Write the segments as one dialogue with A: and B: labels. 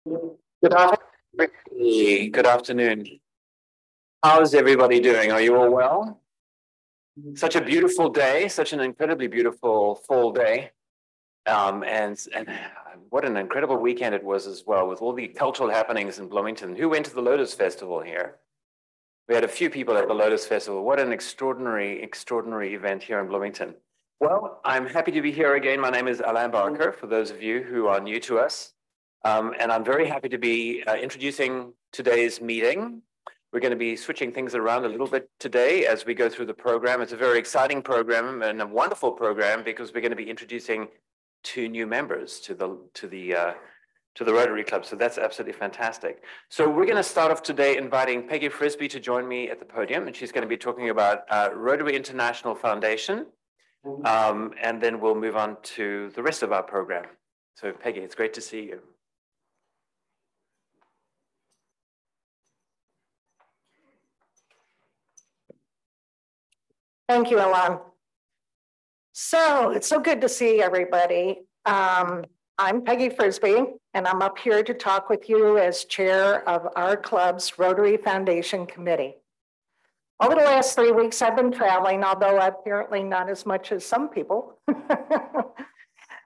A: Good afternoon. Good afternoon. How's everybody doing? Are you all well? Such a beautiful day, such an incredibly beautiful fall day. And what an incredible weekend it was as well, with all the cultural happenings in Bloomington. Who went to the Lotus Festival here? We had a few people at the Lotus Festival. What an extraordinary, extraordinary event here in Bloomington. Well, I'm happy to be here again. My name is Alain Barker, for those of you who are new to us. And I'm very happy to be introducing today's meeting. We're going to be switching things around a little bit today as we go through the program. It's a very exciting program and a wonderful program because we're going to be introducing 2 new members to the Rotary Club. So that's absolutely fantastic. So we're going to start off today inviting Peggy Frisbee to join me at the podium, and she's going to be talking about Rotary International Foundation. And then we'll move on to the rest of our program. So Peggy, it's great to see you.
B: Thank you, Alain. So it's so good to see everybody. I'm Peggy Frisbee, and I'm up here to talk with you as chair of our club's Rotary Foundation Committee. Over the last 3 weeks, I've been traveling, although apparently not as much as some people.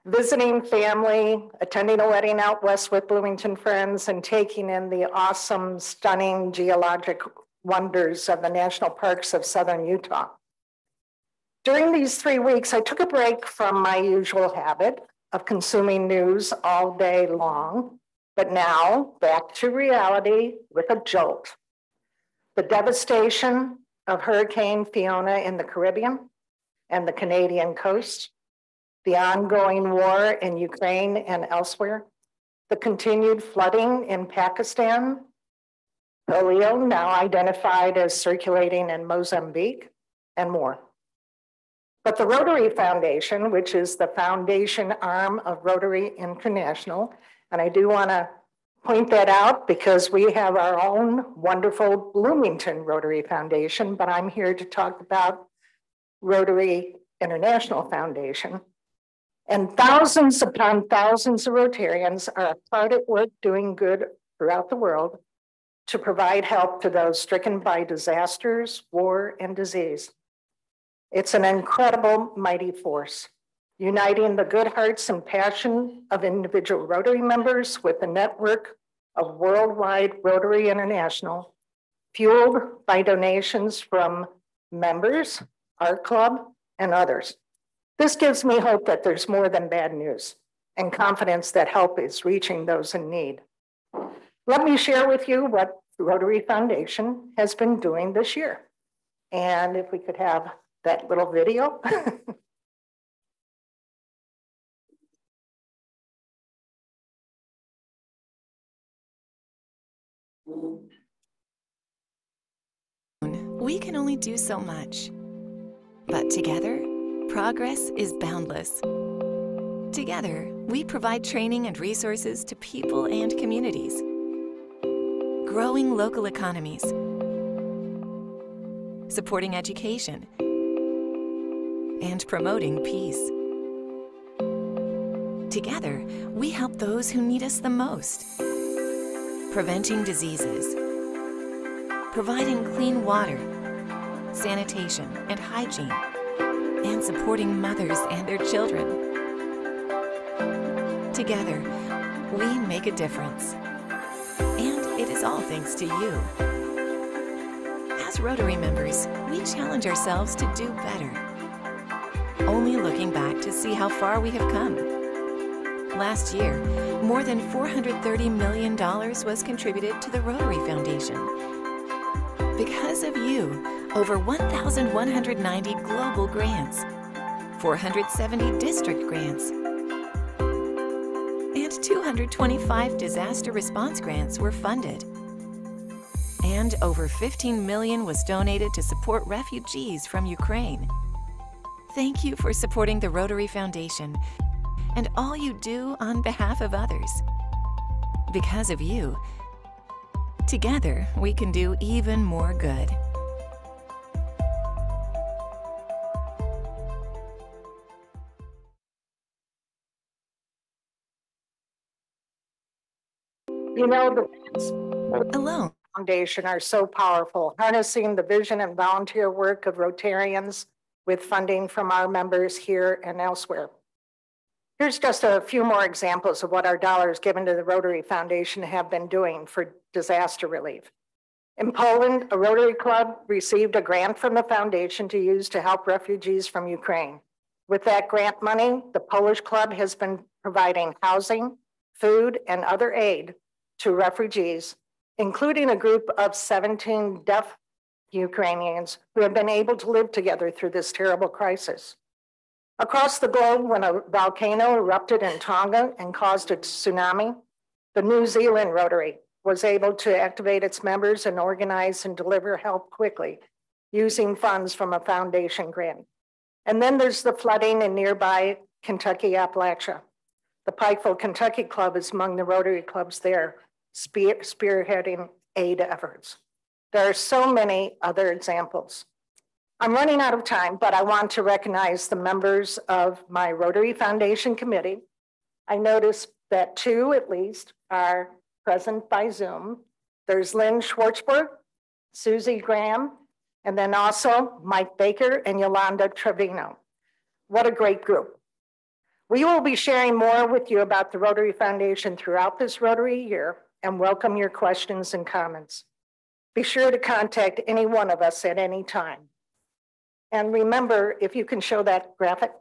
B: Visiting family, attending a wedding out west with Bloomington friends, and taking in the awesome, stunning geologic wonders of the national parks of southern Utah. During these 3 weeks, I took a break from my usual habit of consuming news all day long, but now back to reality with a jolt. The devastation of Hurricane Fiona in the Caribbean and the Canadian coast, the ongoing war in Ukraine and elsewhere, the continued flooding in Pakistan, polio now identified as circulating in Mozambique, and more. But the Rotary Foundation, which is the foundation arm of Rotary International, and I do want to point that out because we have our own wonderful Bloomington Rotary Foundation, but I'm here to talk about Rotary International Foundation. And thousands upon thousands of Rotarians are hard at work doing good throughout the world to provide help to those stricken by disasters, war, and disease. It's an incredible, mighty force, uniting the good hearts and passion of individual Rotary members with a network of worldwide Rotary International, fueled by donations from members, our club, and others. This gives me hope that there's more than bad news and confidence that help is reaching those in need. Let me share with you what the Rotary Foundation has been doing this year. And if we could have that little video.
C: We can only do so much, but together, progress is boundless. Together, we provide training and resources to people and communities, growing local economies, supporting education, and promoting peace. Together, we help those who need us the most, preventing diseases, providing clean water, sanitation, and hygiene, and supporting mothers and their children. Together, we make a difference, and it is all thanks to you. As Rotary members, we challenge ourselves to do better, only looking back to see how far we have come. Last year, more than $430 million was contributed to the Rotary Foundation. Because of you, over 1,190 global grants, 470 district grants, and 225 disaster response grants were funded. And over $15 million was donated to support refugees from Ukraine. Thank you for supporting the Rotary Foundation and all you do on behalf of others. Because of you, together we can do even more good.
B: You know, the
C: Alone.
B: Foundation are so powerful, harnessing the vision and volunteer work of Rotarians with funding from our members here and elsewhere. Here's just a few more examples of what our dollars given to the Rotary Foundation have been doing for disaster relief. In Poland, a Rotary Club received a grant from the foundation to use to help refugees from Ukraine. With that grant money, the Polish Club has been providing housing, food, and other aid to refugees, including a group of 17 deaf Ukrainians who have been able to live together through this terrible crisis. Across the globe, when a volcano erupted in Tonga and caused a tsunami, the New Zealand Rotary was able to activate its members and organize and deliver help quickly using funds from a foundation grant. And then there's the flooding in nearby Kentucky, Appalachia. The Pikeville, Kentucky Club is among the Rotary clubs there, spearheading aid efforts. There are so many other examples. I'm running out of time, but I want to recognize the members of my Rotary Foundation committee. I noticed that 2 at least are present by Zoom. There's Lynn Schwartzberg, Susie Graham, and then also Mike Baker and Yolanda Trevino. What a great group. We will be sharing more with you about the Rotary Foundation throughout this Rotary year and welcome your questions and comments. Be sure to contact any one of us at any time. And remember, if you can show that graphic,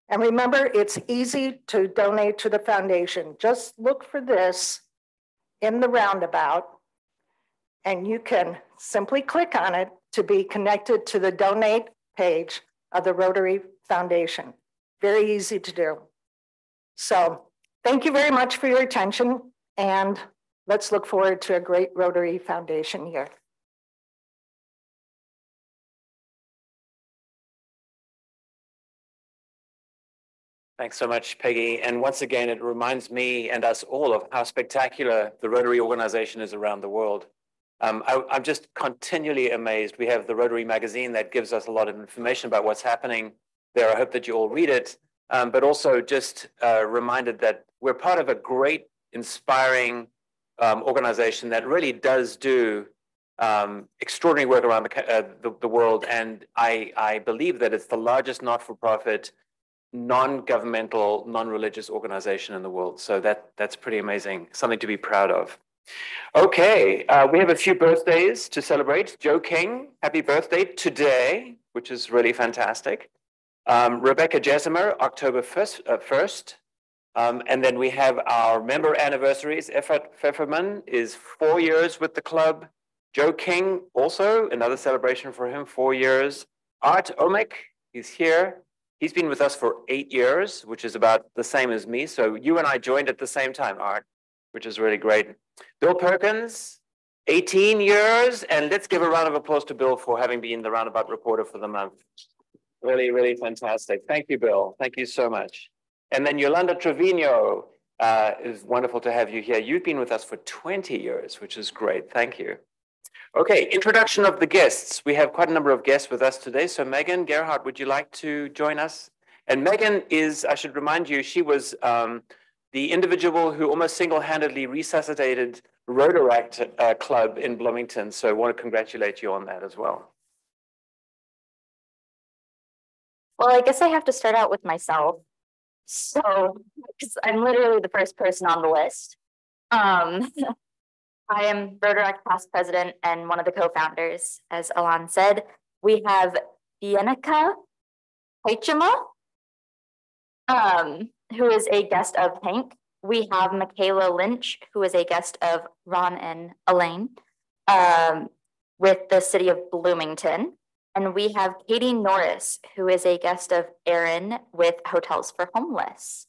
B: and remember, it's easy to donate to the foundation. Just look for this in the roundabout, and you can simply click on it to be connected to the donate page of the Rotary Foundation. Very easy to do. So thank you very much for your attention, and let's look forward to a great Rotary Foundation year.
A: Thanks so much, Peggy. And once again, it reminds me and us all of how spectacular the Rotary organization is around the world. I'm just continually amazed. We have the Rotary magazine that gives us a lot of information about what's happening there. I hope that you all read it, but also just reminded that we're part of a great, inspiring organization that really does do extraordinary work around the world. And I believe that it's the largest not-for-profit, non-governmental, non-religious organization in the world. So that's pretty amazing, something to be proud of. Okay, we have a few birthdays to celebrate. Joe King, happy birthday today, which is really fantastic. Rebecca Jesimer, October 1st. And then we have our member anniversaries. Effert Pfefferman is 4 years with the club. Joe King, also another celebration for him, 4 years. Art Omek, he's here. He's been with us for 8 years, which is about the same as me. So you and I joined at the same time, Art, which is really great. Bill Perkins, 18 years. And let's give a round of applause to Bill for having been the Roundabout Reporter for the month. Really, really fantastic. Thank you, Bill. Thank you so much. And then Yolanda Trevino, is wonderful to have you here. You've been with us for 20 years, which is great. Thank you. Okay, introduction of the guests. We have quite a number of guests with us today. So Megan Gerhardt, would you like to join us? And Megan is, I should remind you, she was the individual who almost single-handedly resuscitated Rotaract Club in Bloomington. So I want to congratulate you on that as well.
D: Well, I guess I have to start out with myself. So, because I'm literally the first person on the list. I am Rotaract past president and one of the co-founders, as Alon said. We have Bienica Haitjema, who is a guest of Hank. We have Michaela Lynch, who is a guest of Ron and Elaine, with the city of Bloomington. And we have Katie Norris, who is a guest of Erin with Hotels for Homeless.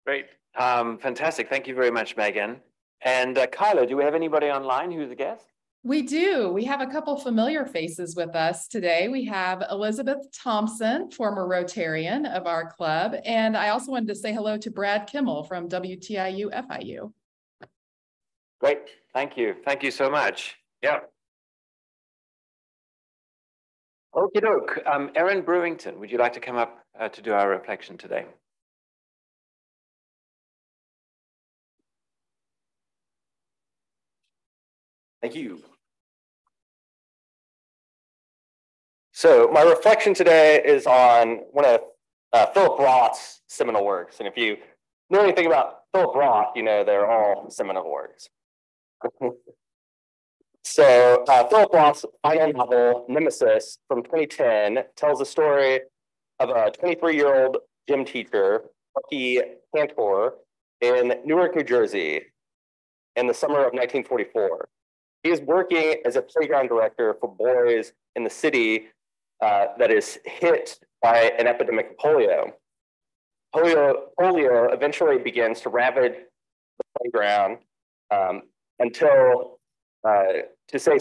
A: Great. Fantastic. Thank you very much, Megan. And Kyla, do we have anybody online who's a guest?
E: We do. We have a couple familiar faces with us today. We have Elizabeth Thompson, former Rotarian of our club. And I also wanted to say hello to Brad Kimmel from WTIU FIU.
A: Great. Thank you. Thank you so much. Yeah. Okie doke. Erin Brewington, would you like to come up to do our reflection today.
F: Thank you. So my reflection today is on one of Philip Roth's seminal works. And if you know anything about Philip Roth, you know they're all seminal works. So Philip Roth's final novel, Nemesis, from 2010, tells the story of a 23-year-old gym teacher, Bucky Cantor, in Newark, New Jersey, in the summer of 1944. He is working as a playground director for boys in the city that is hit by an epidemic of polio. Polio eventually begins to ravage the playground until, to stay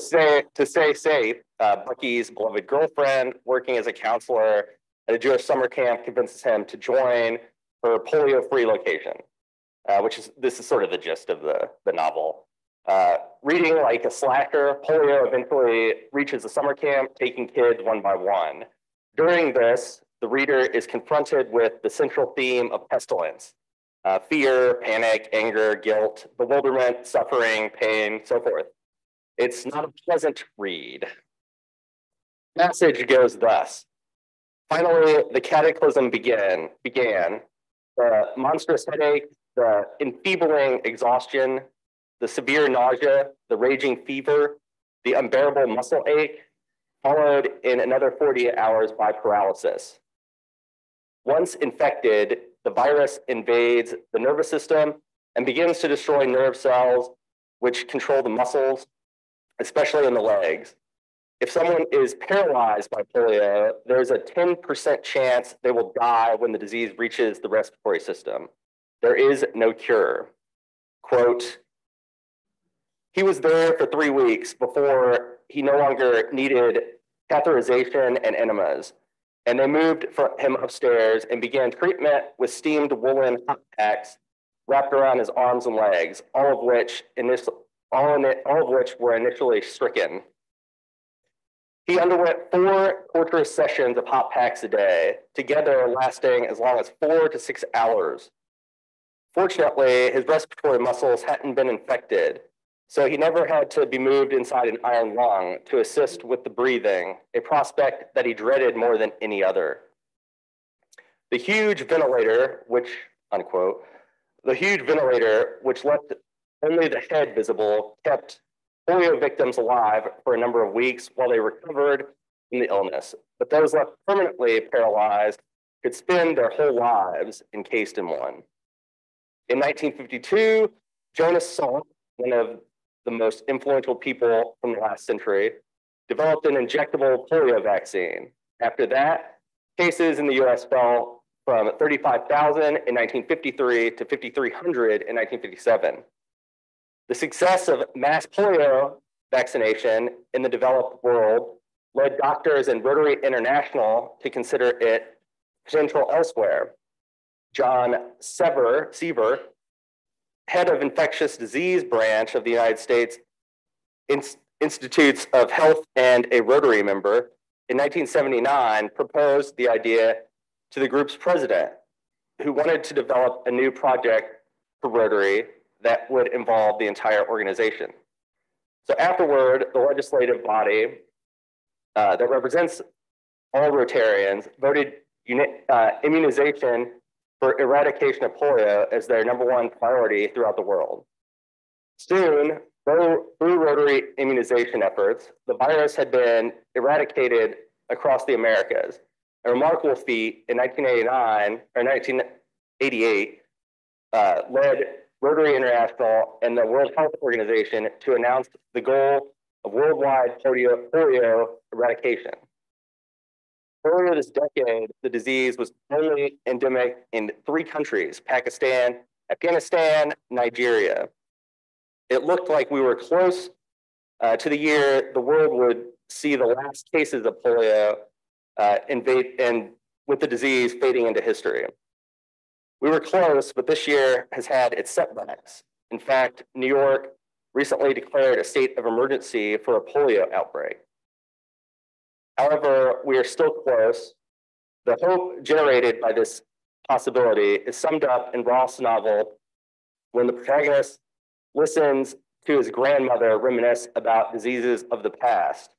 F: safe, Bucky's beloved girlfriend, working as a counselor at a Jewish summer camp, convinces him to join her polio-free location, this is sort of the gist of the novel. Reading like a slacker, polio eventually reaches the summer camp, taking kids one by one. During this, the reader is confronted with the central theme of pestilence: fear, panic, anger, guilt, bewilderment, suffering, pain, so forth. It's not a pleasant read. The passage goes thus. Finally, the cataclysm began. The monstrous headache, the enfeebling exhaustion, the severe nausea, the raging fever, the unbearable muscle ache, followed in another 48 hours by paralysis. Once infected, the virus invades the nervous system and begins to destroy nerve cells, which control the muscles, especially in the legs. If someone is paralyzed by polio, there's a 10% chance they will die when the disease reaches the respiratory system. There is no cure. Quote, he was there for 3 weeks before he no longer needed catheterization and enemas, and they moved him upstairs and began treatment with steamed woolen hot packs wrapped around his arms and legs, all of which were initially stricken. He underwent 4 torturous sessions of hot packs a day, together lasting as long as 4 to 6 hours. Fortunately, his respiratory muscles hadn't been infected, so he never had to be moved inside an iron lung to assist with the breathing, a prospect that he dreaded more than any other. The huge ventilator, which left only the head visible, kept polio victims alive for a number of weeks while they recovered from the illness. But those left permanently paralyzed could spend their whole lives encased in one. In 1952, Jonas Salk, one of the most influential people from the last century, developed an injectable polio vaccine. After that, cases in the US fell from 35,000 in 1953 to 5,300 in 1957. The success of mass polio vaccination in the developed world led doctors and Rotary International to consider it potential elsewhere. John Seaver, head of infectious disease branch of the United States Institutes of Health and a Rotary member, in 1979 proposed the idea to the group's president, who wanted to develop a new project for Rotary that would involve the entire organization. So afterward, the legislative body that represents all Rotarians voted immunization for eradication of polio as their #1 priority throughout the world. Soon, through Rotary immunization efforts, the virus had been eradicated across the Americas. A remarkable feat in 1988 led Rotary International and the World Health Organization to announce the goal of worldwide polio eradication. Earlier this decade, the disease was only endemic in 3 countries: Pakistan, Afghanistan, Nigeria. It looked like we were close to the year the world would see the last cases of polio invade, and with the disease fading into history. We were close, but this year has had its setbacks. In fact, New York recently declared a state of emergency for a polio outbreak. However, we are still close The hope generated by this possibility is summed up in Roth's novel when the protagonist listens to his grandmother reminisce about diseases of the past.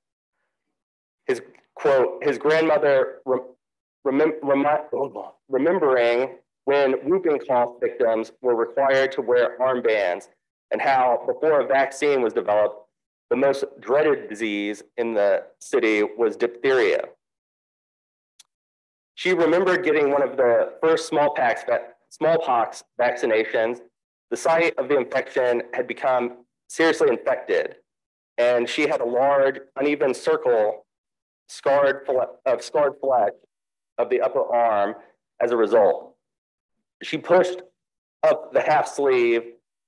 F: His quote, his grandmother remembering when whooping cough victims were required to wear armbands and how before a vaccine was developed, the most dreaded disease in the city was diphtheria. She remembered getting one of the first smallpox vaccinations. The site of the infection had become seriously infected, and she had a large, uneven circle scarred flesh of the upper arm as a result. She pushed up the half sleeve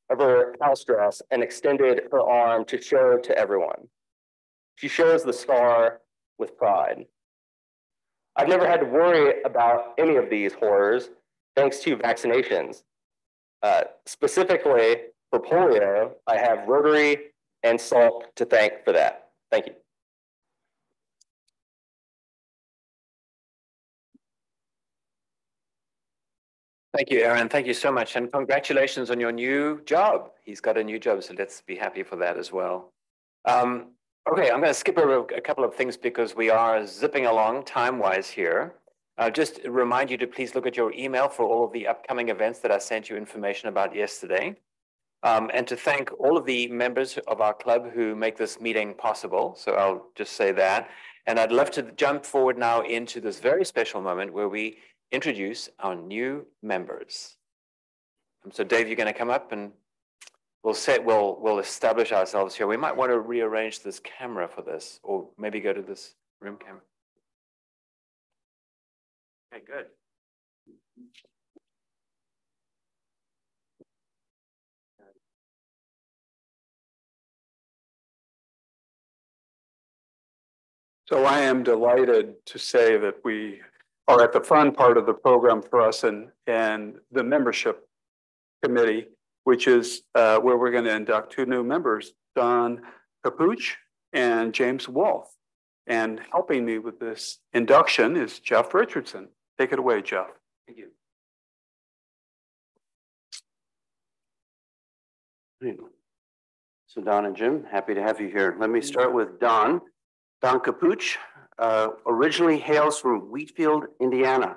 F: of her house dress and extended her arm to show to everyone. She shows the scar with pride. I've never had to worry about any of these horrors thanks to vaccinations. Specifically for polio, I have Rotary and Salk to thank for that. Thank you.
A: Thank you, Aaron. Thank you so much. And congratulations on your new job. He's got a new job, so let's be happy for that as well. Okay, I'm going to skip over a couple of things because we are zipping along time-wise here. Just remind you to please look at your email for all of the upcoming events that I sent you information about yesterday. And to thank all of the members of our club who make this meeting possible. So I'll just say that. And I'd love to jump forward now into this very special moment where we introduce our new members. So Dave, you're going to come up and we'll establish ourselves here. We might want to rearrange this camera for this, or maybe go to this room camera. Okay, good.
G: So I am delighted to say that we are at the fun part of the program for us and the membership committee, which is where we're going to induct two new members, Don Capuch and James Wolf. And helping me with this induction is Jeff Richardson. Take it away, Jeff.
A: Thank you.
H: So Don and Jim, happy to have you here. Let me start with Don. Don Capuch originally hails from Wheatfield, Indiana.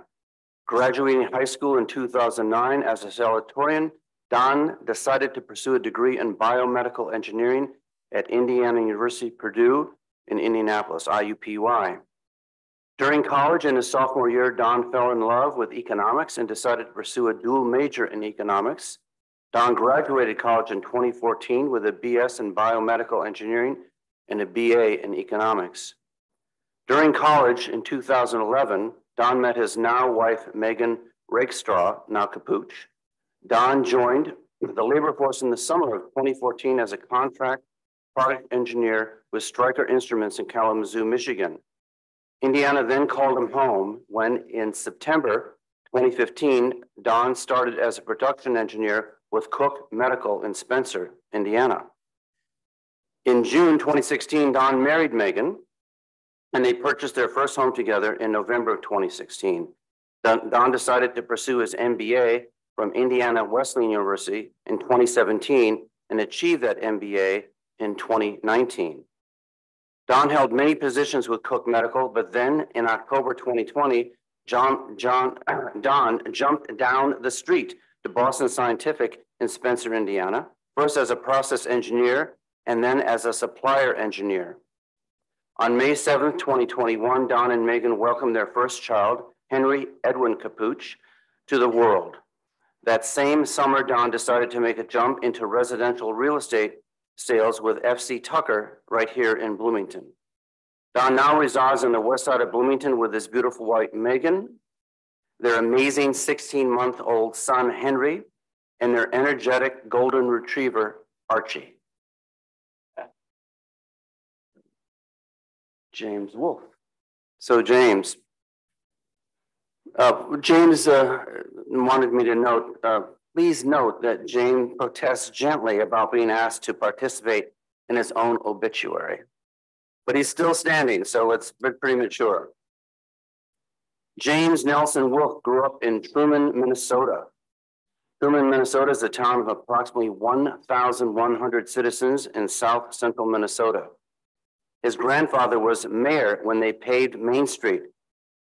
H: Graduating high school in 2009 as a salutatorian, Don decided to pursue a degree in biomedical engineering at Indiana University, Purdue in Indianapolis, IUPUI. During college in his sophomore year, Don fell in love with economics and decided to pursue a dual major in economics. Don graduated college in 2014 with a BS in biomedical engineering and a BA in economics. During college in 2011, Don met his now wife, Megan Rakestraw, now Capuch. Don joined the labor force in the summer of 2014 as a contract product engineer with Stryker Instruments in Kalamazoo, Michigan. Indiana then called him home when in September 2015, Don started as a production engineer with Cook Medical in Spencer, Indiana. In June 2016, Don married Megan and they purchased their first home together in November of 2016. Don decided to pursue his MBA from Indiana Wesleyan University in 2017 and achieved that MBA in 2019. Don held many positions with Cook Medical, but then in October 2020, Don jumped down the street to Boston Scientific in Spencer, Indiana, first as a process engineer and then as a supplier engineer. On May 7th, 2021, Don and Megan welcomed their first child, Henry Edwin Capuch, to the world. That same summer, Don decided to make a jump into residential real estate sales with FC Tucker right here in Bloomington. Don now resides on the west side of Bloomington with his beautiful wife, Megan, their amazing 16-month-old son, Henry, and their energetic golden retriever, Archie. James Wolf. So James wanted me to note, please note that James protests gently about being asked to participate in his own obituary. But he's still standing, so it's pretty mature. James Nelson Wolf grew up in Truman, Minnesota. Truman, Minnesota is a town of approximately 1,100 citizens in south central Minnesota. His grandfather was mayor when they paved Main Street.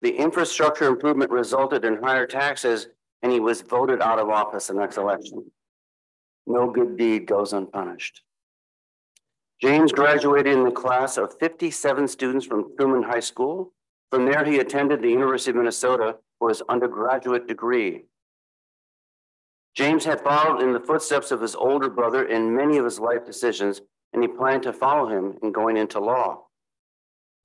H: The infrastructure improvement resulted in higher taxes, and he was voted out of office the next election. No good deed goes unpunished. James graduated in the class of 57 students from Truman High School. From there, he attended the University of Minnesota for his undergraduate degree. James had followed in the footsteps of his older brother in many of his life decisions, and he planned to follow him in going into law.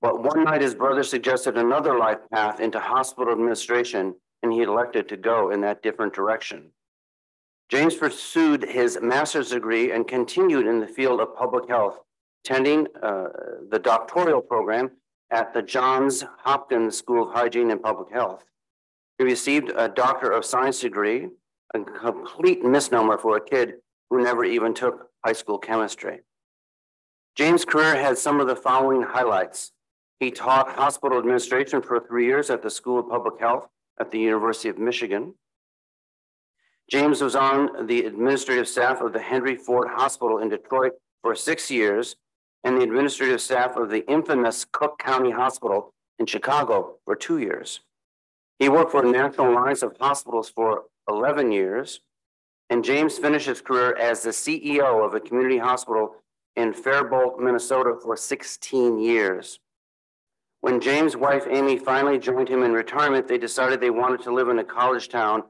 H: But one night, his brother suggested another life path into hospital administration, and he elected to go in that different direction. James pursued his master's degree and continued in the field of public health, attending the doctoral program at the Johns Hopkins School of Hygiene and Public Health. He received a Doctor of Science degree, a complete misnomer for a kid who never even took high school chemistry. James' career had some of the following highlights. He taught hospital administration for 3 years at the School of Public Health at the University of Michigan. James was on the administrative staff of the Henry Ford Hospital in Detroit for 6 years and the administrative staff of the infamous Cook County Hospital in Chicago for 2 years. He worked for National Alliance of Hospitals for 11 years, and James finished his career as the CEO of a community hospital in Faribault, Minnesota for 16 years. When James' wife, Amy, finally joined him in retirement, they decided they wanted to live in a college town,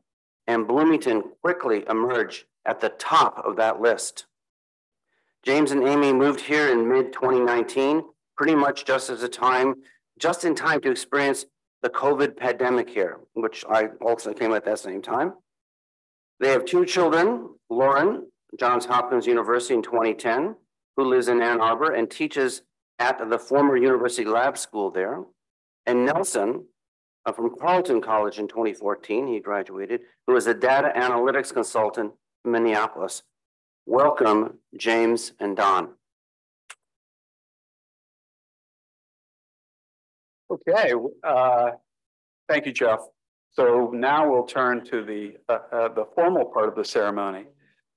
H: and Bloomington quickly emerged at the top of that list. James and Amy moved here in mid-2019, pretty much just in time to experience the COVID pandemic here, which I also came at that same time. They have 2 children, Lauren, Johns Hopkins University in 2010, who lives in Ann Arbor and teaches at the former University Lab School there, and Nelson from Carleton College in 2014, he graduated, who is a data analytics consultant in Minneapolis. Welcome, James and Don.
G: Okay, thank you, Jeff. So now we'll turn to the formal part of the ceremony.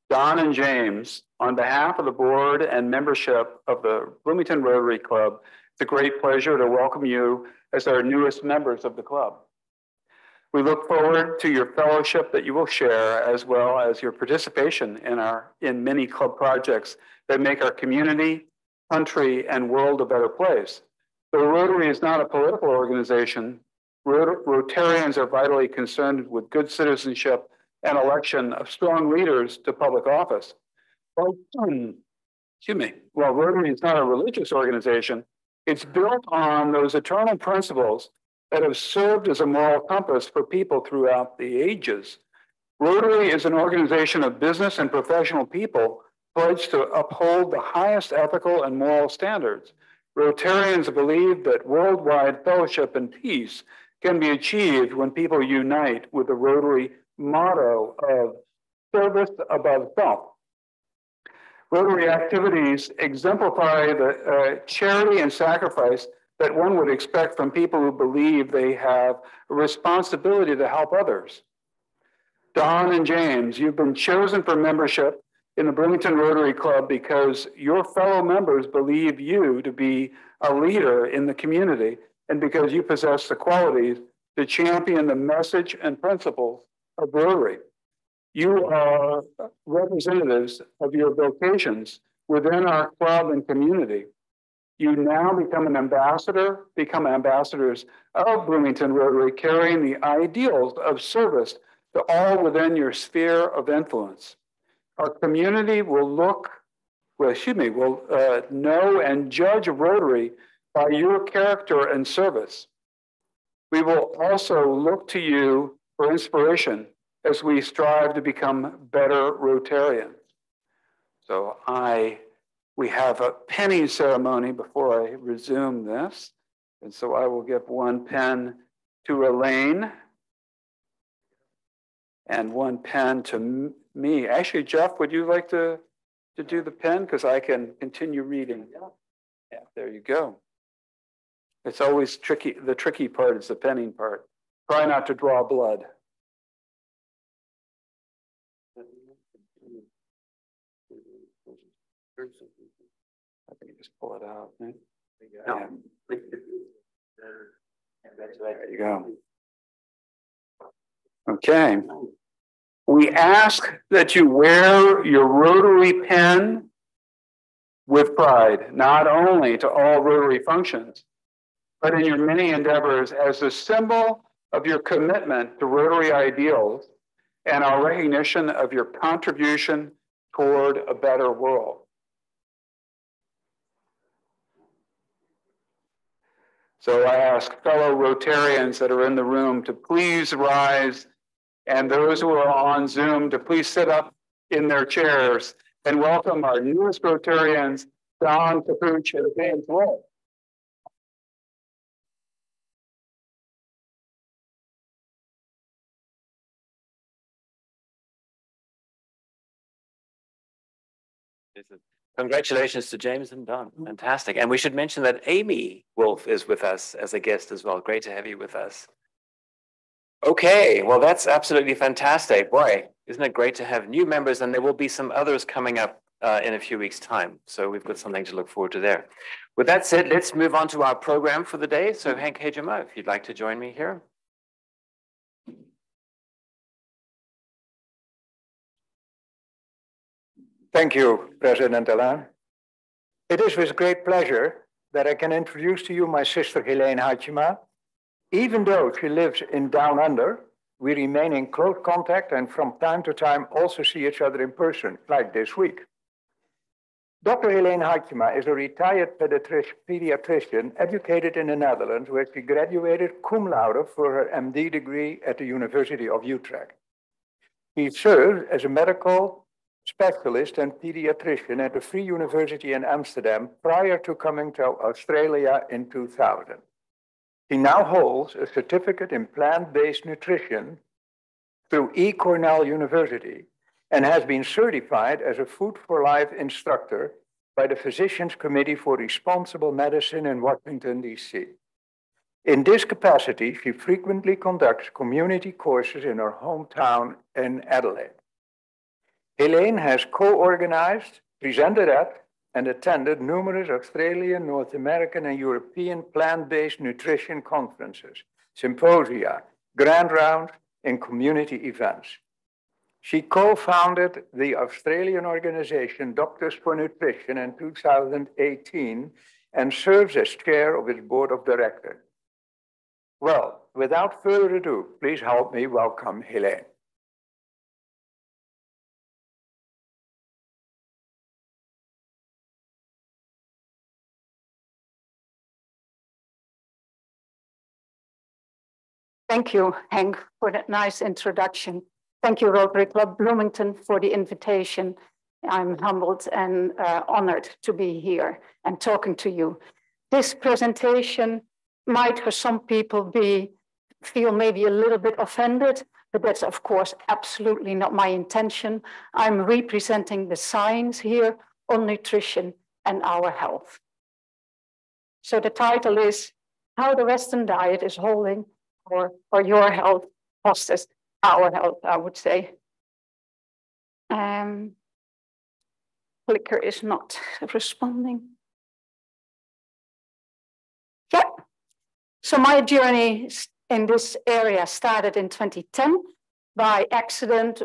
G: Don and James, on behalf of the board and membership of the Bloomington Rotary Club, it's a great pleasure to welcome you as our newest members of the club. We look forward to your fellowship that you will share, as well as your participation in many club projects that make our community, country, and world a better place. Though Rotary is not a political organization, Rotarians are vitally concerned with good citizenship and election of strong leaders to public office. While Rotary is not a religious organization, it's built on those eternal principles that have served as a moral compass for people throughout the ages. Rotary is an organization of business and professional people pledged to uphold the highest ethical and moral standards. Rotarians believe that worldwide fellowship and peace can be achieved when people unite with the Rotary motto of service above self. Rotary activities exemplify the charity and sacrifice that one would expect from people who believe they have a responsibility to help others. Don and James, you've been chosen for membership in the Bloomington Rotary Club because your fellow members believe you to be a leader in the community and because you possess the qualities to champion the message and principles of Rotary. You are representatives of your vocations within our club and community. You now become ambassadors of Bloomington Rotary, carrying the ideals of service to all within your sphere of influence. Our community will know and judge Rotary by your character and service. We will also look to you for inspiration as we strive to become better Rotarians. So we have a penning ceremony before I resume this. And so I will give one pen to Heleen and one pen to me. Actually, Jeff, would you like to do the pen? Because I can continue reading. Yeah, there you go. It's always tricky. The tricky part is the penning part. Try not to draw blood. I think you just pull it out. Right? Yeah. There you go. Okay. We ask that you wear your Rotary pen with pride, not only to all Rotary functions, but in your many endeavors as a symbol of your commitment to Rotary ideals and our recognition of your contribution toward a better world. So I ask fellow Rotarians that are in the room to please rise, and those who are on Zoom to please sit up in their chairs and welcome our newest Rotarians, Don Capuch and James Wolf.
A: Congratulations to James and Don. Fantastic. And we should mention that Amy Wolf is with us as a guest as well. Great to have you with us. Okay, well, that's absolutely fantastic. Boy, isn't it great to have new members? And there will be some others coming up in a few weeks' time. So we've got something to look forward to there. With that said, let's move on to our program for the day. So Hank Haitjema, if you'd like to join me here.
I: Thank you, President Alain. It is with great pleasure that I can introduce to you my sister Heleen Haitjema. Even though she lives in Down Under, we remain in close contact and from time to time also see each other in person, like this week. Dr. Heleen Haitjema is a retired pediatrician educated in the Netherlands, where she graduated cum laude for her MD degree at the University of Utrecht. She served as a medical specialist and pediatrician at the Free University in Amsterdam prior to coming to Australia in 2000. He now holds a certificate in plant-based nutrition through Cornell University and has been certified as a Food for Life instructor by the Physicians Committee for Responsible Medicine in Washington, D.C. In this capacity, she frequently conducts community courses in her hometown in Adelaide. Heleen has co-organized, presented at, and attended numerous Australian, North American, and European plant-based nutrition conferences, symposia, grand rounds, and community events. She co-founded the Australian organization Doctors for Nutrition in 2018 and serves as chair of its board of directors. Well, without further ado, please help me welcome Heleen.
B: Thank you, Hank, for that nice introduction. Thank you, Rotary Club Bloomington, for the invitation. I'm humbled and honored to be here and talking to you. This presentation might for some people feel maybe a little bit offended, but that's of course absolutely not my intention. I'm representing the science here on nutrition and our health. So the title is How the Western Diet is Holding for Your Health Hostage Our Health, I would say. Clicker is not responding. Yeah. So my journey in this area started in 2010. By accident,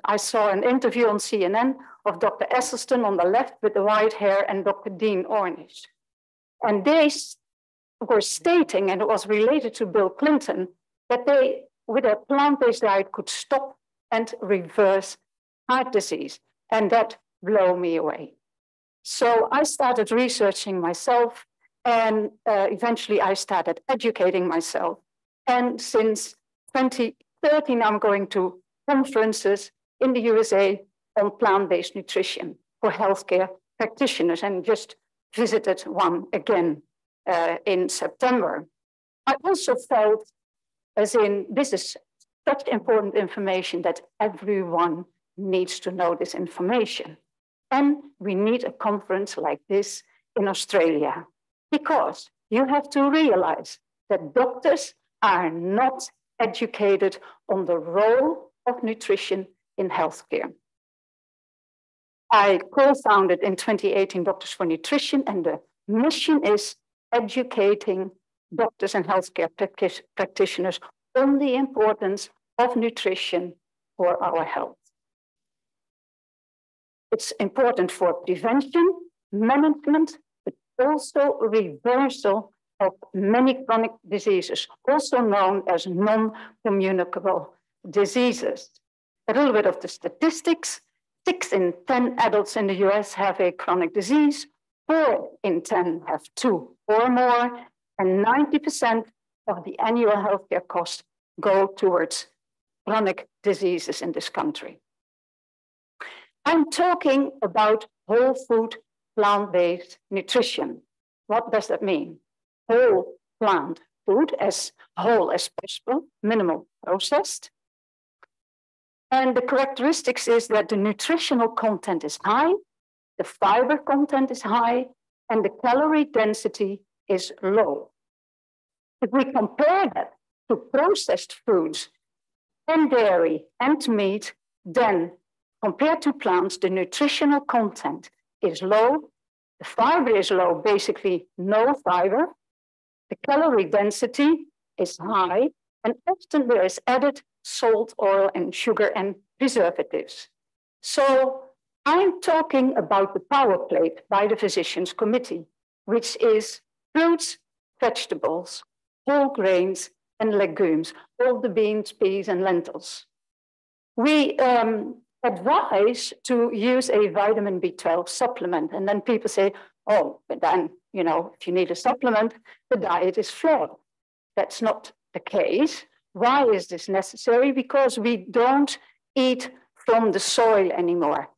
B: I saw an interview on CNN of Dr. Esselstyn on the left with the white hair and Dr. Dean Ornish. And they were stating, and it was related to Bill Clinton, that they, with a plant-based diet, could stop and reverse heart disease. And that blew me away. So I started researching myself, and eventually I started educating myself. And since 2013, I'm going to conferences in the USA on plant-based nutrition for healthcare practitioners, and just visited one again in September. I also felt, as in, this is such important information that everyone needs to know this information. And we need a conference like this in Australia, because you have to realize that doctors are not
J: educated on the role of nutrition in healthcare. I co-founded in 2018 Doctors for Nutrition, and the mission is educating doctors and healthcare practitioners on the importance of nutrition for our health. It's important for prevention, management, but also reversal of many chronic diseases, also known as non-communicable diseases. A little bit of the statistics: 6 in 10 adults in the US have a chronic disease, 4 in 10 have 2 or more, and 90% of the annual healthcare costs go towards chronic diseases in this country. I'm talking about whole food, plant-based nutrition. What does that mean? Whole plant food, as whole as possible, minimal processed. And the characteristics is that the nutritional content is high, the fiber content is high, and the calorie density is low. If we compare that to processed foods and dairy and meat, then compared to plants, the nutritional content is low, the fiber is low, basically no fiber, the calorie density is high, and often there is added salt, oil, and sugar and preservatives. So I'm talking about the power plate by the Physicians Committee, which is fruits, vegetables, whole grains, and legumes, all the beans, peas, and lentils. We advise to use a vitamin B12 supplement, and then people say, oh, but then, you know, if you need a supplement, the diet is flawed. That's not the case. Why is this necessary? Because we don't eat from the soil anymore.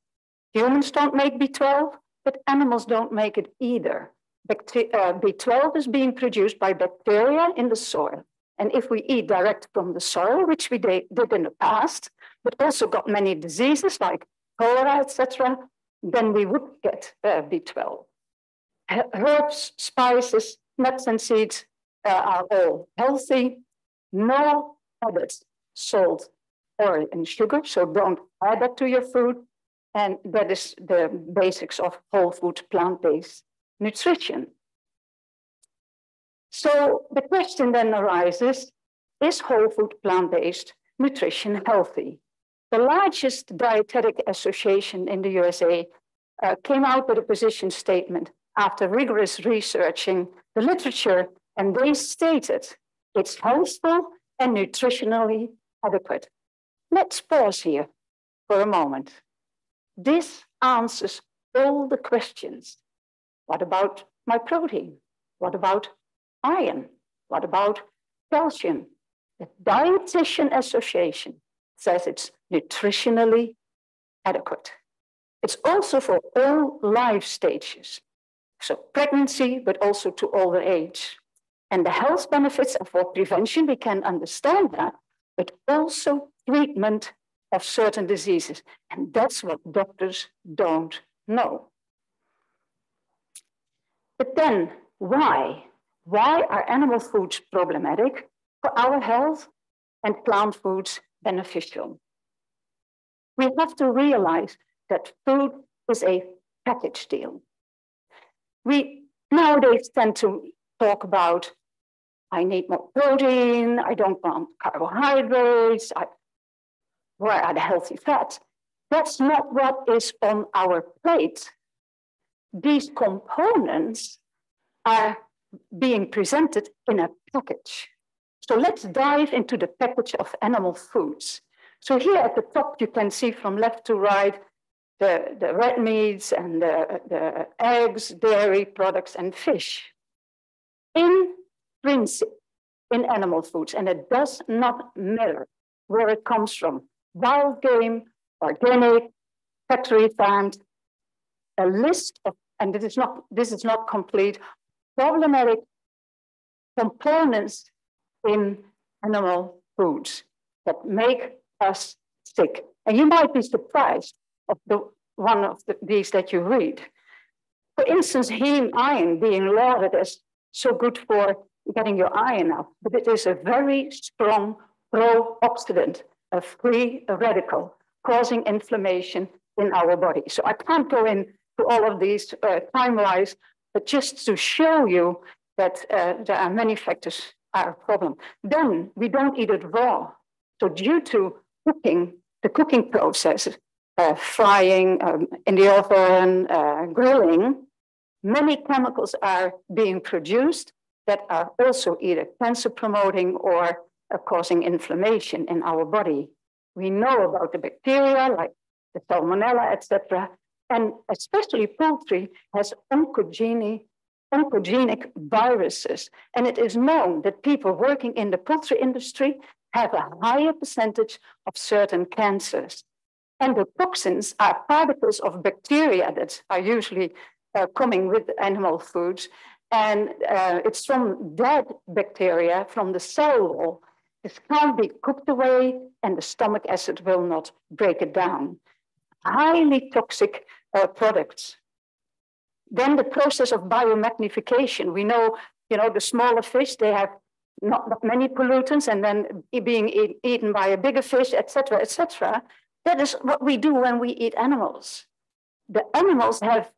J: Humans don't make B12, but animals don't make it either. B12 is being produced by bacteria in the soil. And if we eat direct from the soil, which we did in the past, but also got many diseases like cholera, etc., then we would get B12. Herbs, spices, nuts and seeds are all healthy. No added salt, oil, and sugar, so don't add that to your food. And that is the basics of whole food, plant-based nutrition. So the question then arises, is whole food, plant-based nutrition healthy? The largest dietetic association in the USA came out with a position statement after rigorous researching the literature, and they stated it's healthful and nutritionally adequate. Let's pause here for a moment. This answers all the questions. What about my protein? What about iron? What about calcium? The Dietitian Association says it's nutritionally adequate. It's also for all life stages. So pregnancy, but also to older age. And the health benefits are for prevention, we can understand that, but also treatment of certain diseases. And that's what doctors don't know. But then, why? Why are animal foods problematic for our health and plant foods beneficial? We have to realize that food is a package deal. We nowadays tend to talk about, I need more protein, I don't want carbohydrates, where are the healthy fats? That's not what is on our plate. These components are being presented in a package. So let's dive into the package of animal foods. So here at the top, you can see from left to right, the red meats and the eggs, dairy products, and fish. In principle, in animal foods, and it does not matter where it comes from, wild game, organic, factory farmed, a list of, and this is not complete, problematic components in animal foods that make us sick. And you might be surprised of one of these that you read. For instance, heme iron being lauded as so good for getting your iron up, but it is a very strong pro-oxidant, a free radical, causing inflammation in our body. So I can't go into all of these time-wise, but just to show you that there are many factors are a problem. Then we don't eat it raw. So due to cooking, the cooking process, frying in the oven, grilling, many chemicals are being produced that are also either cancer promoting or causing inflammation in our body. We know about the bacteria like the salmonella, etc. And especially poultry has oncogenic viruses. And it is known that people working in the poultry industry have a higher percentage of certain cancers. And the toxins are particles of bacteria that are usually coming with animal foods. And it's from dead bacteria from the cell wall. This can't be cooked away and the stomach acid will not break it down. Highly toxic products. Then the process of biomagnification. We know, the smaller fish, they have not many pollutants and then being eaten by a bigger fish, etc., etc. That is what we do when we eat animals. The animals have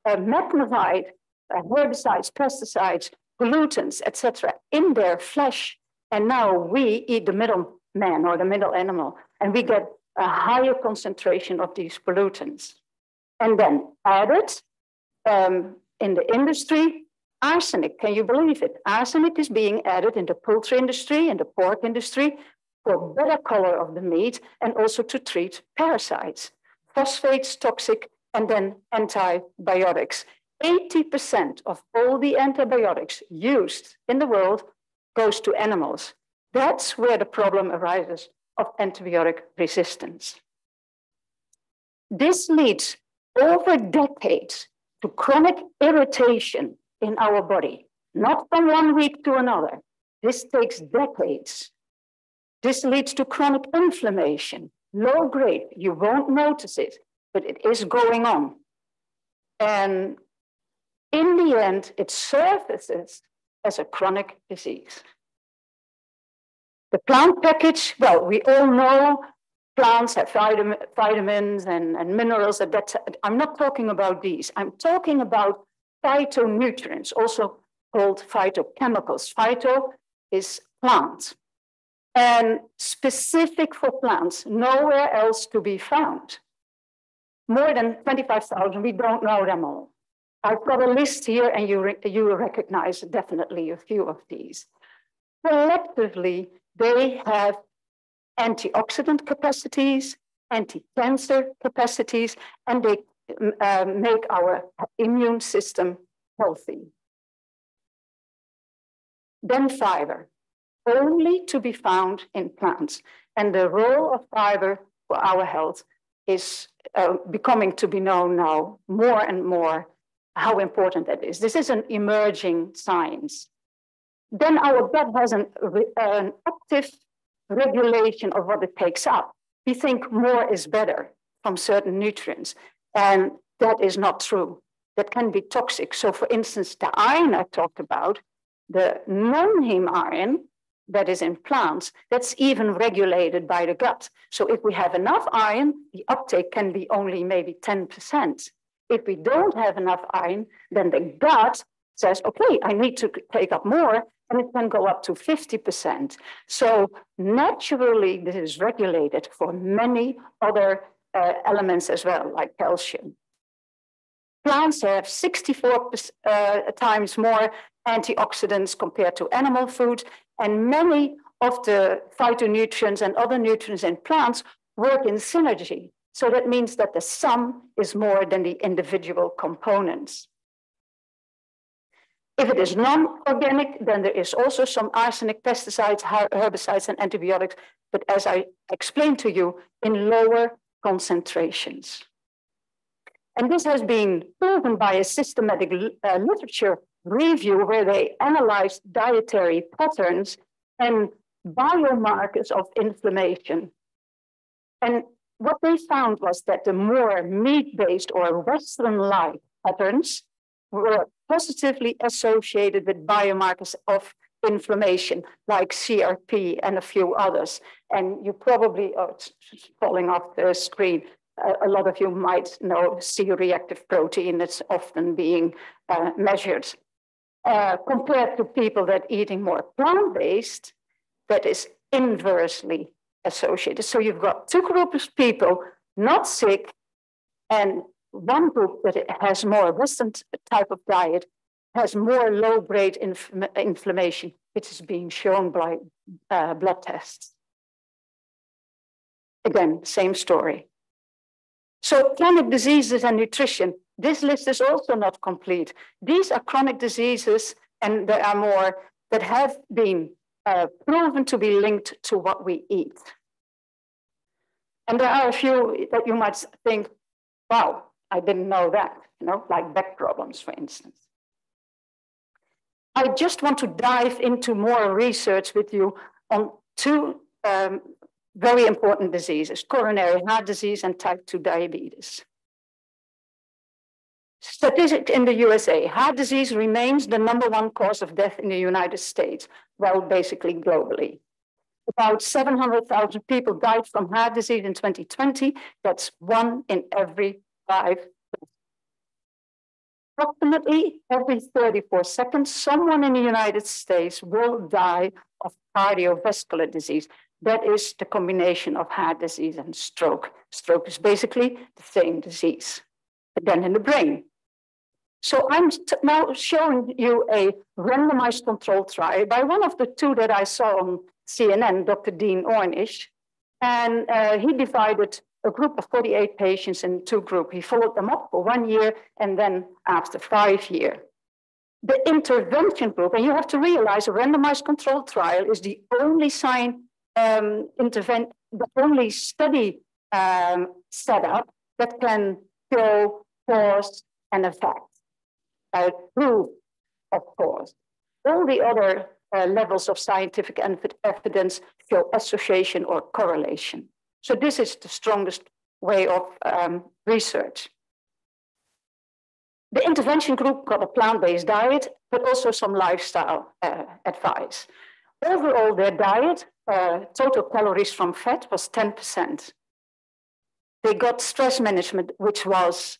J: magnified herbicides, pesticides, pollutants, etc., in their flesh. And now we eat the middle man or the middle animal, and we get a higher concentration of these pollutants. And then added in the industry, arsenic. Can you believe it? Arsenic is being added in the poultry industry and the pork industry for better color of the meat and also to treat parasites. Phosphates, toxic, and then antibiotics. 80% of all the antibiotics used in the world goes to animals. That's where the problem arises of antibiotic resistance. This leads over decades to chronic irritation in our body, not from one week to another. This takes decades. This leads to chronic inflammation, low grade. You won't notice it, but it is going on. And in the end, it surfaces as a chronic disease. The plant package, well, we all know plants have vitamins and minerals. I'm not talking about these. I'm talking about phytonutrients, also called phytochemicals. Phyto is plant. And specific for plants, nowhere else to be found. More than 25,000, we don't know them all. I've got a list here and you recognize definitely a few of these. Collectively, they have antioxidant capacities, anti-cancer capacities, and they make our immune system healthy. Then fiber, only to be found in plants. And the role of fiber for our health is becoming to be known now more and more how important that is. This is an emerging science. Then our gut has an active regulation of what it takes up. We think more is better from certain nutrients, and that is not true. That can be toxic. So for instance, the iron I talked about, the non-heme iron that is in plants, that's even regulated by the gut. So if we have enough iron, the uptake can be only maybe 10%. If we don't have enough iron, then the gut says, okay, I need to take up more, and it can go up to 50%. So naturally, this is regulated for many other elements as well, like calcium. Plants have 64 times more antioxidants compared to animal food, and many of the phytonutrients and other nutrients in plants work in synergy. So that means that the sum is more than the individual components. If it is non-organic, then there is also some arsenic, pesticides, herbicides, and antibiotics, but as I explained to you, in lower concentrations. And this has been proven by a systematic literature review where they analyzed dietary patterns and biomarkers of inflammation. And what they found was that the more meat-based or Western-like patterns were positively associated with biomarkers of inflammation like CRP and a few others. And you probably, oh, it's falling off the screen. A lot of you might know C-reactive protein that's often being measured. Compared to people that are eating more plant-based, that is inversely associated. So you've got two groups of people not sick, and one group that has more Western type of diet has more low-grade inflammation, which is being shown by blood tests. Again, same story. So chronic diseases and nutrition. This list is also not complete. These are chronic diseases, and there are more that have been proven to be linked to what we eat. And there are a few that you might think, wow, I didn't know that, you know, like back problems, for instance. I just want to dive into more research with you on two very important diseases, coronary heart disease and type 2 diabetes. Statistics in the USA, heart disease remains the #1 cause of death in the United States, well, basically globally. About 700,000 people died from heart disease in 2020. That's 1 in every 5. Approximately every 34 seconds, someone in the United States will die of cardiovascular disease. That is the combination of heart disease and stroke. Stroke is basically the same disease, but then in the brain. So I'm now showing you a randomized controlled trial by one of the two that I saw on CNN, Dr. Dean Ornish, and he divided a group of 48 patients in 2 groups. He followed them up for 1 year and then after 5 years. The intervention group, and you have to realize a randomized controlled trial is the only the only study setup that can show cause and effect. Proof, of course. All the other levels of scientific evidence show association or correlation. So this is the strongest way of research. The intervention group got a plant-based diet, but also some lifestyle advice. Overall, their diet, total calories from fat was 10%. They got stress management, which was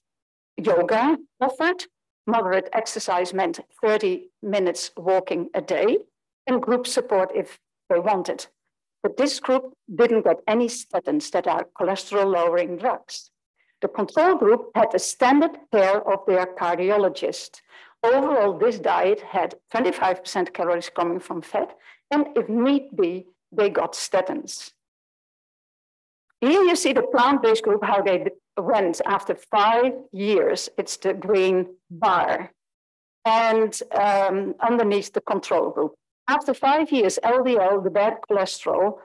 J: yoga offered. Moderate exercise meant 30 minutes walking a day, and group support if they wanted. But this group didn't get any statins, that are cholesterol-lowering drugs. The control group had a standard care of their cardiologist. Overall, this diet had 25% calories coming from fat, and if need be, they got statins. Here you see the plant-based group, how they went after 5 years. It's the green bar. And underneath the control group. After 5 years, LDL, the bad cholesterol,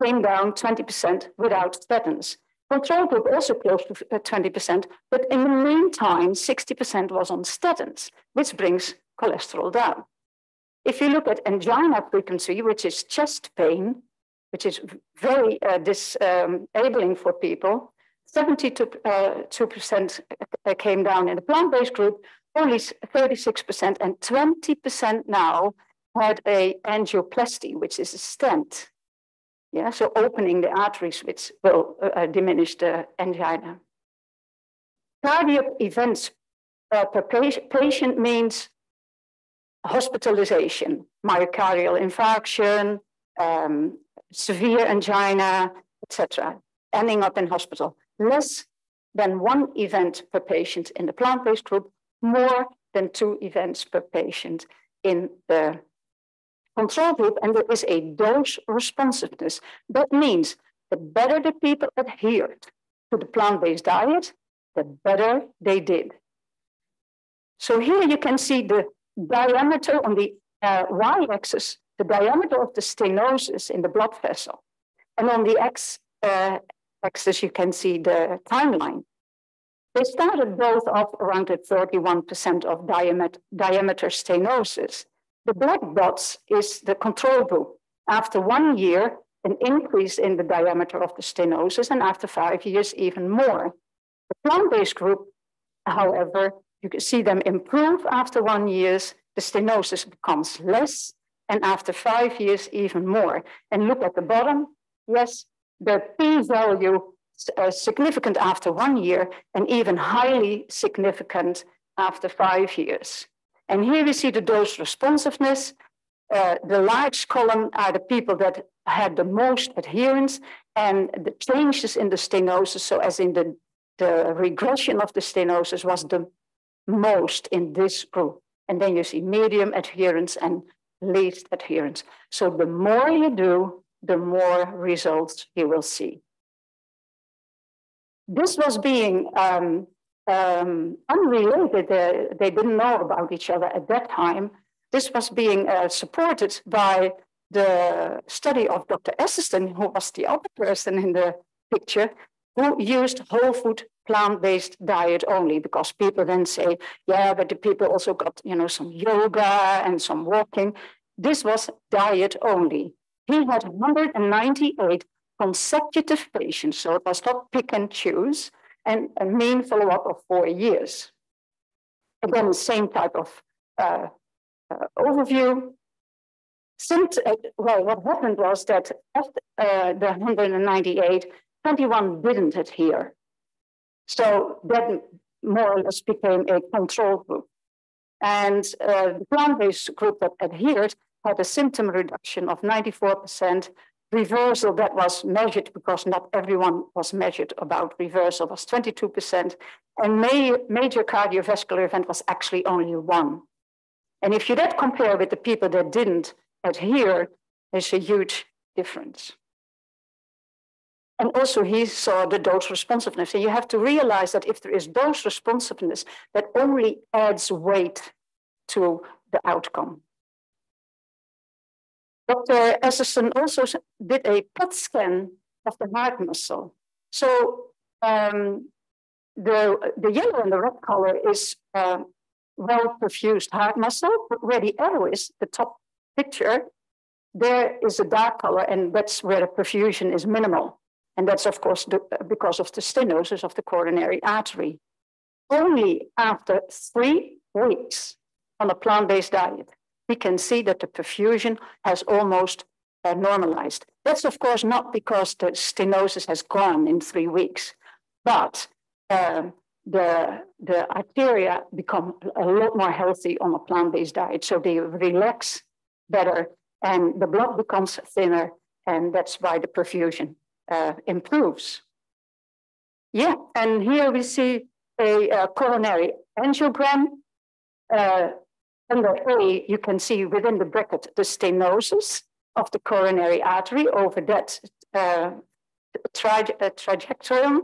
J: came down 20% without statins. Control group also close to 20%, but in the meantime, 60% was on statins, which brings cholesterol down. If you look at angina frequency, which is chest pain, which is very disabling for people, 72% came down in the plant-based group, only 36%, and 20% now had a angioplasty, which is a stent. Yeah, so opening the arteries, which will diminish the angina. Cardiac events per patient means hospitalization, myocardial infarction, severe angina, etc., ending up in hospital. Less than 1 event per patient in the plant-based group, more than 2 events per patient in the control group, and there is a dose responsiveness. That means the better the people adhered to the plant-based diet, the better they did. So here you can see the diameter on the y-axis, the diameter of the stenosis in the blood vessel. And on the x-axis, you can see the timeline. They started both off around at 31% of diameter stenosis. The black dots is the control group. After 1 year, an increase in the diameter of the stenosis, and after 5 years, even more. The plant-based group, however, you can see them improve after 1 year. The stenosis becomes less, and after 5 years, even more. And look at the bottom. Yes, the p-value significant after 1 year and even highly significant after 5 years. And here we see the dose responsiveness. The large column are the people that had the most adherence, and the changes in the stenosis, so as in the regression of the stenosis was the most in this group. And then you see medium adherence and least adherence. So the more you do, the more results you will see. This was being unrelated. They didn't know about each other at that time. This was being supported by the study of Dr. Esselstyn, who was the other person in the picture, who used whole food plant-based diet only, because people then say, yeah, but the people also got, you know, some yoga and some walking. This was diet only. He had 198 consecutive patients, so it was not pick and choose, and a mean follow-up of 4 years. Again, the same type of overview. Well, what happened was that of the 198, 21 didn't adhere. So that more or less became a control group. And the plant-based group that adhered had a symptom reduction of 94%. Reversal that was measured, because not everyone was measured about reversal, was 22%. And major cardiovascular event was actually only 1. And if you then compare with the people that didn't adhere, there's a huge difference. And also he saw the dose responsiveness. And you have to realize that if there is dose responsiveness, that only adds weight to the outcome. Dr. Esselstyn also did a PET scan of the heart muscle. So the yellow and the red color is well-perfused heart muscle, but where the arrow is, the top picture, there is a dark color, and that's where the perfusion is minimal. And that's, of course, because of the stenosis of the coronary artery. Only after 3 weeks on a plant-based diet, we can see that the perfusion has almost normalized. That's, of course, not because the stenosis has gone in 3 weeks, but the arteria become a lot more healthy on a plant-based diet. So they relax better and the blood becomes thinner, and that's why the perfusion improves. Yeah, and here we see a coronary angiogram. Under A, you can see within the bracket the stenosis of the coronary artery over that trajectory.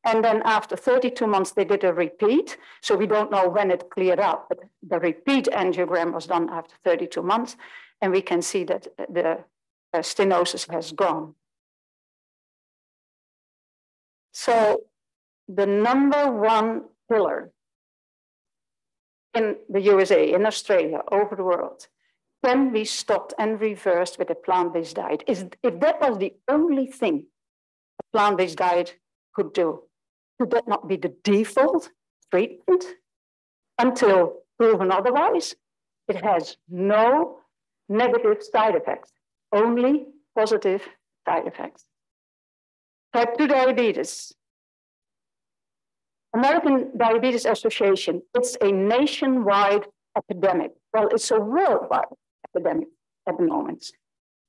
J: And then after 32 months, they did a repeat. So we don't know when it cleared up, but the repeat angiogram was done after 32 months. And we can see that the stenosis has gone. So the #1 pillar in the USA, in Australia, over the world, can be stopped and reversed with a plant-based diet. If that was the only thing a plant-based diet could do, could that not be the default treatment until proven otherwise? It has no negative side effects, only positive side effects. Type 2 diabetes. American Diabetes Association, it's a nationwide epidemic. Well, it's a worldwide epidemic at the moment.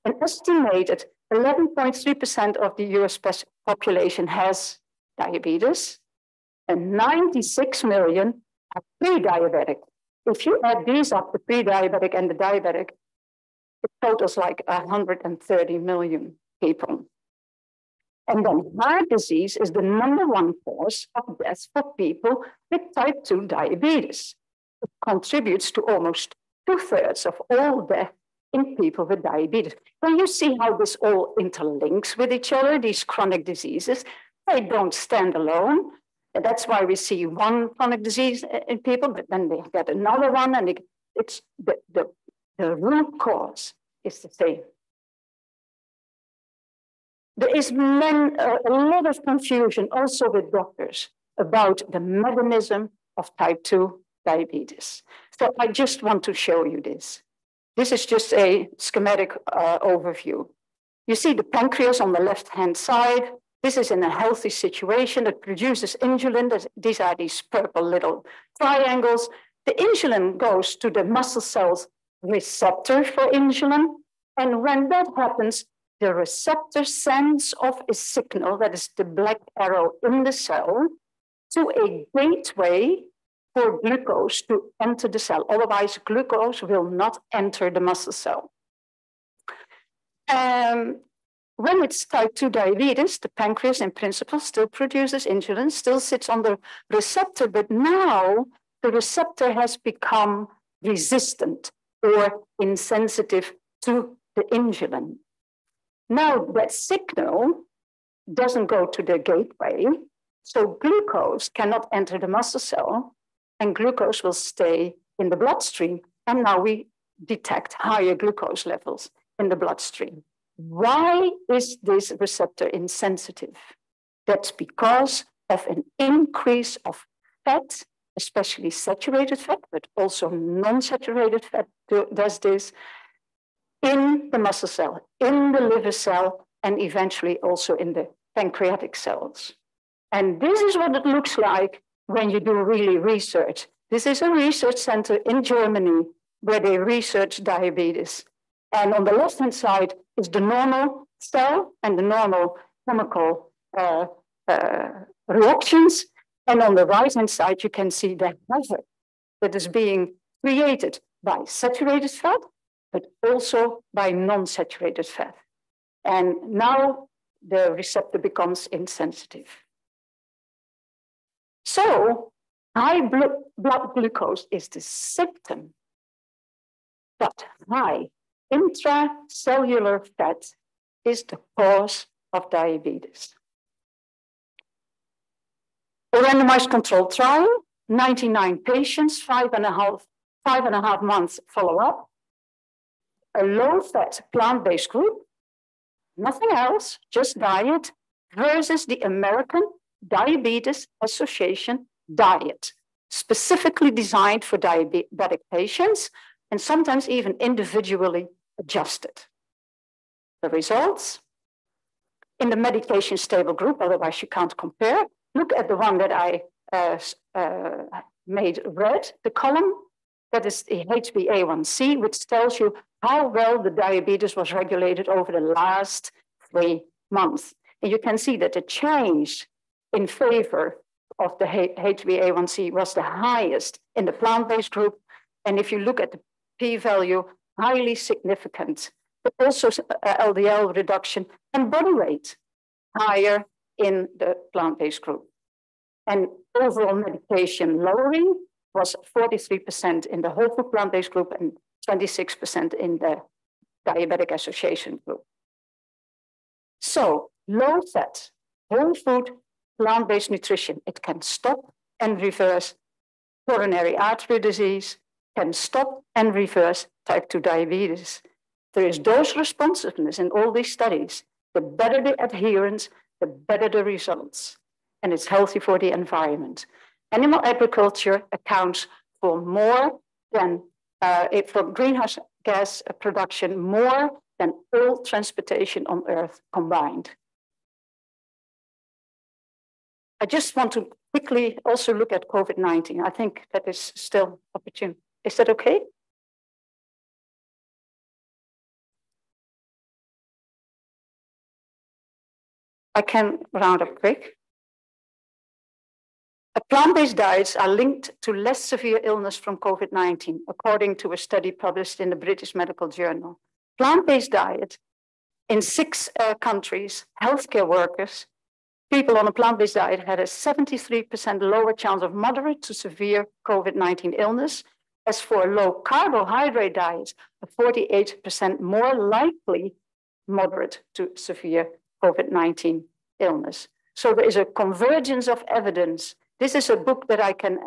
J: An estimated 11.3% of the US population has diabetes, and 96 million are pre-diabetic. If you add these up, the pre-diabetic and the diabetic, it totals like 130 million people. And then heart disease is the #1 cause of death for people with type 2 diabetes. It contributes to almost 2/3 of all death in people with diabetes. When you see how this all interlinks with each other, these chronic diseases, they don't stand alone. And that's why we see one chronic disease in people, but then they get another one, and it's the root cause is the same. There is a lot of confusion also with doctors about the mechanism of type 2 diabetes. So I just want to show you this. This is just a schematic overview. You see the pancreas on the left-hand side. This is in a healthy situation that produces insulin. These are these purple little triangles. The insulin goes to the muscle cells receptor for insulin. And when that happens, the receptor sends off a signal, that is the black arrow in the cell, to a gateway for glucose to enter the cell. Otherwise, glucose will not enter the muscle cell. When it's type 2 diabetes, the pancreas in principle still produces insulin, still sits on the receptor, but now the receptor has become resistant or insensitive to the insulin. Now that signal doesn't go to the gateway, so glucose cannot enter the muscle cell, and glucose will stay in the bloodstream. And now we detect higher glucose levels in the bloodstream. Why is this receptor insensitive? That's because of an increase of fat, especially saturated fat, but also non-saturated fat does this, in the muscle cell, in the liver cell, and eventually also in the pancreatic cells. And this is what it looks like when you do really research. This is a research center in Germany where they research diabetes. And on the left-hand side is the normal cell and the normal chemical reactions. And on the right-hand side, you can see the havoc that is being created by saturated fat, but also by non-saturated fat. And now the receptor becomes insensitive. So high blood glucose is the symptom, but high intracellular fat is the cause of diabetes. A randomized controlled trial, 99 patients, 5.5 months follow-up, a low-fat plant-based group, nothing else, just diet, versus the American Diabetes Association diet, specifically designed for diabetic patients, and sometimes even individually adjusted. The results? In the medication stable group, otherwise you can't compare, look at the one that I made red, the column, that is the HbA1c, which tells you how well the diabetes was regulated over the last 3 months. And you can see that the change in favor of the HbA1c was the highest in the plant-based group. And if you look at the p-value, highly significant, but also LDL reduction and body weight higher in the plant-based group. And overall medication lowering was 43% in the whole food plant-based group and 26% in the diabetic association group. So low fat, whole food, plant-based nutrition, it can stop and reverse coronary artery disease, can stop and reverse type 2 diabetes. There is dose responsiveness in all these studies. The better the adherence, the better the results. And it's healthy for the environment. Animal agriculture accounts for more than, for greenhouse gas production, more than all transportation on Earth combined. I just want to quickly also look at COVID-19. I think that is still opportune. Is that okay? I can round up quick. Plant-based diets are linked to less severe illness from COVID-19, according to a study published in the British Medical Journal. Plant-based diet in 6 countries, healthcare workers, people on a plant-based diet had a 73% lower chance of moderate to severe COVID-19 illness. As for low carbohydrate diets, a 48% more likely moderate to severe COVID-19 illness. So there is a convergence of evidence. This is a book that I can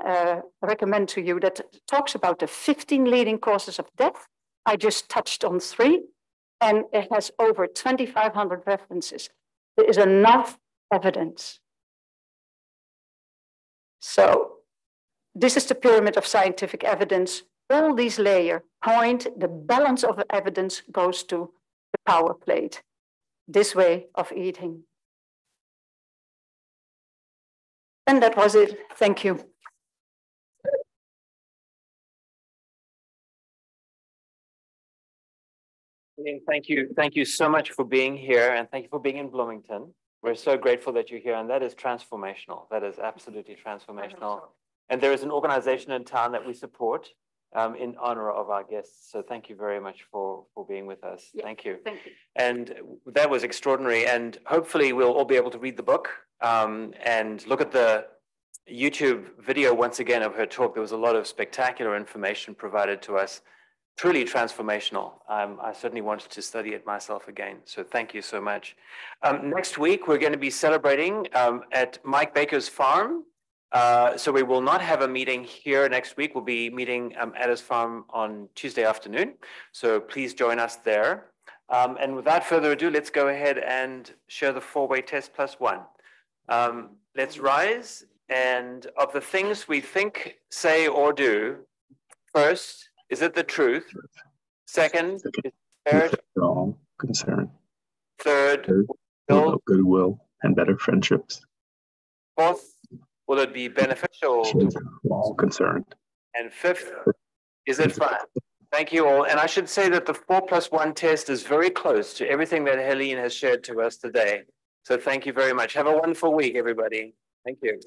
J: recommend to you that talks about the 15 leading causes of death. I just touched on 3, and it has over 2,500 references. There is enough evidence. So this is the pyramid of scientific evidence All these layers point the balance of evidence goes to the power plate, this way of eating. And that was it. Thank you.
A: Thank you. Thank you so much for being here, and thank you for being in Bloomington. We're so grateful that you're here, and that is transformational. That is absolutely transformational. And there is an organization in town that we support in honor of our guests. So thank you very much for being with us.
J: Yeah,
A: thank you.
J: Thank you.
A: And that was extraordinary. And hopefully we'll all be able to read the book and look at the YouTube video once again of her talk. There was a lot of spectacular information provided to us. Truly transformational. I certainly wanted to study it myself again. So thank you so much. Next week, we're going to be celebrating at Mike Baker's farm. So we will not have a meeting here next week. We'll be meeting at his farm on Tuesday afternoon. So please join us there. And without further ado, let's go ahead and share the four-way test plus one. Let's rise. And of the things we think, say, or do, first, is it the truth? Second, is it fair
K: for all concerned?
A: Third,
K: build goodwill and better friendships.
A: Fourth, will it be beneficial to
K: all concerned?
A: And fifth, is it fun? Thank you all. And I should say that the 4+1 test is very close to everything that Heleen has shared to us today. So thank you very much. Have a wonderful week, everybody. Thank you.